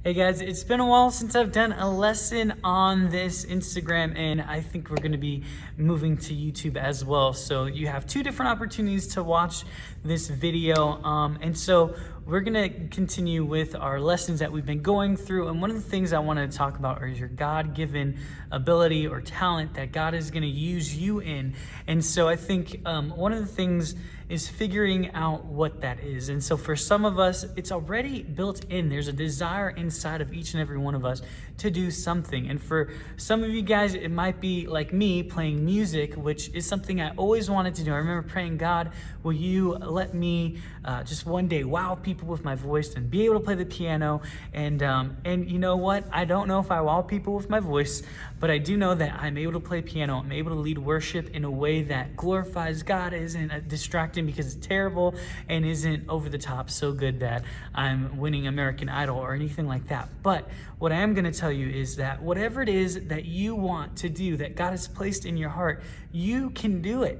Hey guys, it's been a while since I've done a lesson on this Instagram, and I think we're going to be moving to YouTube as well. So you have two different opportunities to watch this video. And so we're going to continue with our lessons that we've been going through. And one of the things I wanted to talk about is your God-given ability or talent that God is going to use you in. And so I think one of the things is figuring out what that is. And so for some of us, it's already built in. There's a desire inside of each and every one of us to do something. And for some of you guys, it might be like me playing music, which is something I always wanted to do. I remember praying, God, will you let me just one day wow people with my voice and be able to play the piano? And you know what? I don't know if I wow people with my voice, but I do know that I'm able to play piano. I'm able to lead worship in a way that glorifies God, isn't distracting because it's terrible, and isn't over the top so good that I'm winning American Idol or anything like that. But what I am going to tell you is that whatever it is that you want to do, that God has placed in your heart, you can do it.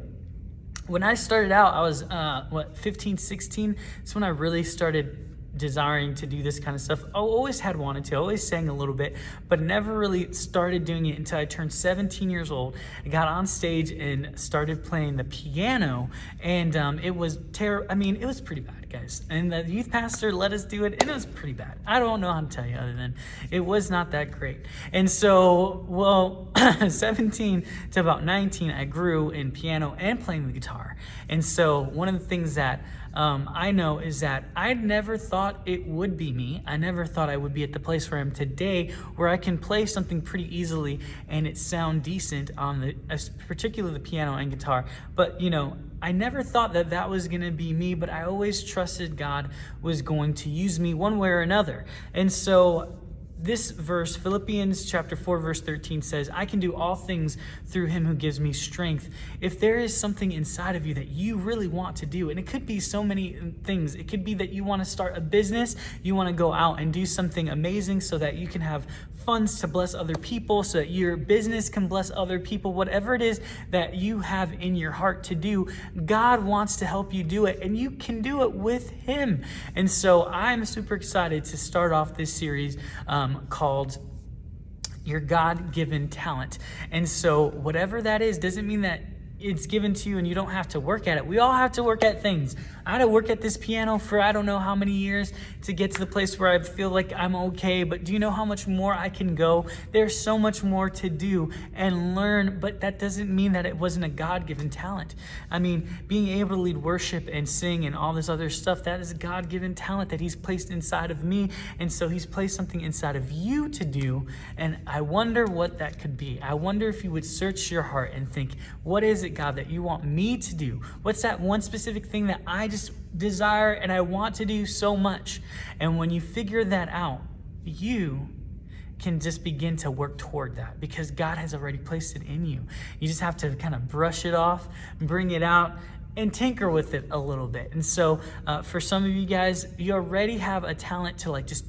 When I started out, I was 15, 16. That's when I really started desiring to do this kind of stuff. I always had wanted to. I always sang a little bit, but never really started doing it until I turned 17 years old. I got on stage and started playing the piano, and it was terrible. I mean, it was pretty bad, guys. And the youth pastor let us do it, and it was pretty bad. I don't know how to tell you other than it was not that great. And so, 17 to about 19, I grew in piano and playing the guitar. And so one of the things that I know is that I never thought it would be me. I never thought I would be at the place where I am today, where I can play something pretty easily and it sound decent on particularly the piano and guitar. But I never thought that that was going to be me, but I always trusted God was going to use me one way or another. And so this verse, Philippians chapter 4, verse 13 says, I can do all things through him who gives me strength. If there is something inside of you that you really want to do, and it could be so many things. It could be that you want to start a business. You want to go out and do something amazing so that you can have funds to bless other people, so that your business can bless other people. Whatever it is that you have in your heart to do, God wants to help you do it, and you can do it with him. And so I'm super excited to start off this series called Your God-Given Talent. And so whatever that is doesn't mean that it's given to you and you don't have to work at it. We all have to work at things. I had to work at this piano for I don't know how many years to get to the place where I feel like I'm okay. But do you know how much more I can go? There's so much more to do and learn, but that doesn't mean that it wasn't a God-given talent. I mean, being able to lead worship and sing and all this other stuff, that is a God-given talent that he's placed inside of me. And so he's placed something inside of you to do. And I wonder what that could be. I wonder if you would search your heart and think, what is it, God, that you want me to do? What's that one specific thing that I just desire and I want to do so much? And when you figure that out, you can just begin to work toward that because God has already placed it in you. You just have to kind of brush it off, bring it out, and tinker with it a little bit. And so for some of you guys, you already have a talent to just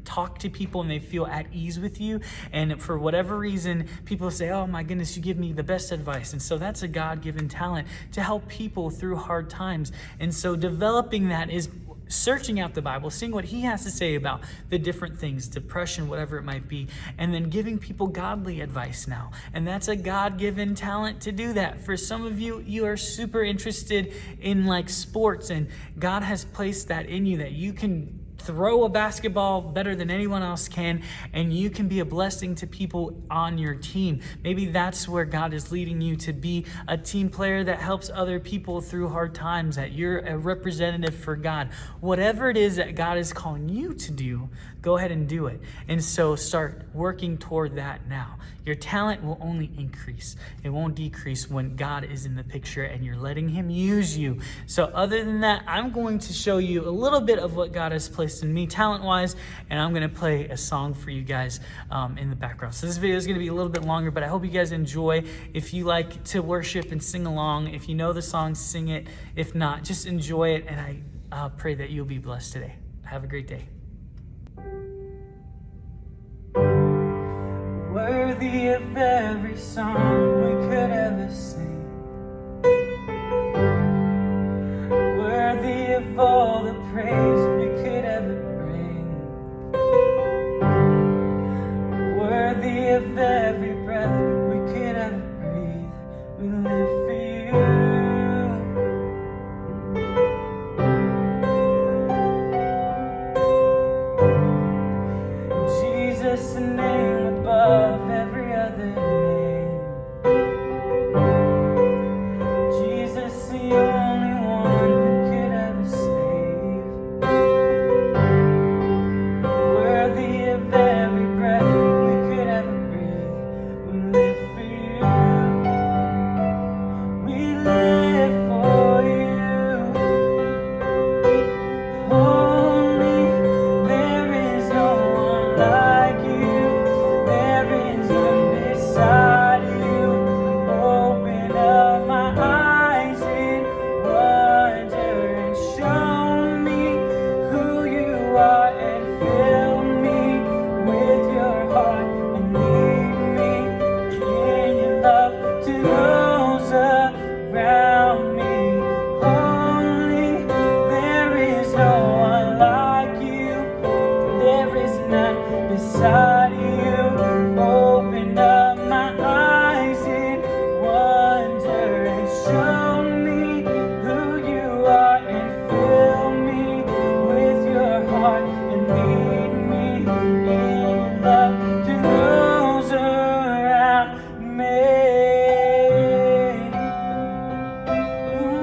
talk to people and they feel at ease with you. And for whatever reason, people say, oh my goodness, you give me the best advice. And so that's a God-given talent to help people through hard times. And so developing that is searching out the Bible, seeing what he has to say about the different things, depression, whatever it might be, and then giving people godly advice now. And that's a God-given talent to do that. For some of you, you are super interested in sports, and God has placed that in you that you can throw a basketball better than anyone else can, and you can be a blessing to people on your team. Maybe that's where God is leading you, to be a team player that helps other people through hard times, that you're a representative for God. Whatever it is that God is calling you to do, go ahead and do it. And so start working toward that now. Your talent will only increase. It won't decrease when God is in the picture and you're letting him use you. So other than that, I'm going to show you a little bit of what God has placed in me talent-wise, and I'm going to play a song for you guys in the background. So this video is going to be a little bit longer, but I hope you guys enjoy. If you like to worship and sing along, if you know the song, sing it. If not, just enjoy it, and I pray that you'll be blessed today. Have a great day. Worthy of every song we could ever sing, worthy of all the praise we could ever bring. if every breath we could ever breathe, we live for you. Jesus, the name above every other name. Jesus, the only one who could ever save. Worthy of every breath we could ever breathe, we live for you. We live for you. Holy, there is no one like you. There is none beside you. Open up my eyes in wonder and show me who you are, and fill me with your heart, and lead me in your love to those around me. Holy, there is no one like you. There is none beside you. Open up my eyes in wonder and show me who you are, and fill me with your heart, and lead me in love to those around me.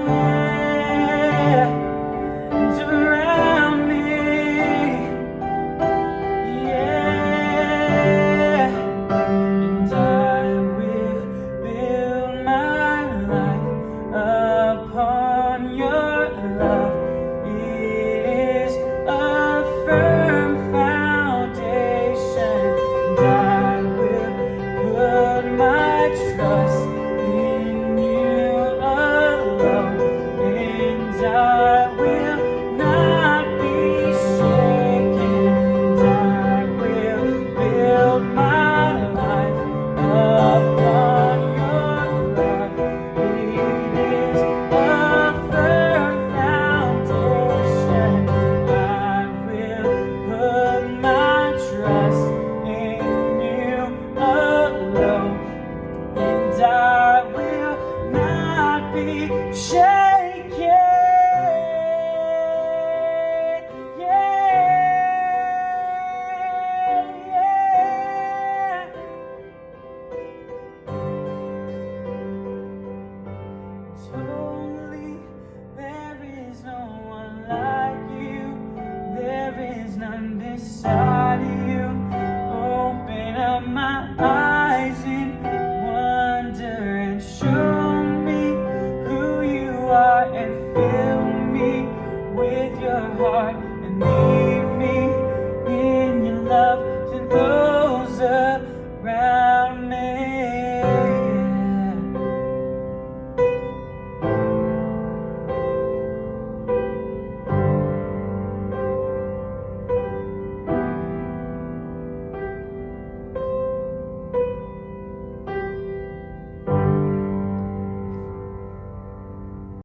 Yeah, and around me. Yeah, and I will build my life upon your love. It is a firm foundation, and I will put my trust in you alone, and I will not be shaken. And I will build my life upon your love. It is a firm foundation. I will put my trust in you alone, and I will not be shaken. Yeah. Totally, there is no one like you. There is none beside you. Open up my eyes in wonder and show me who you are, and fill me with your heart,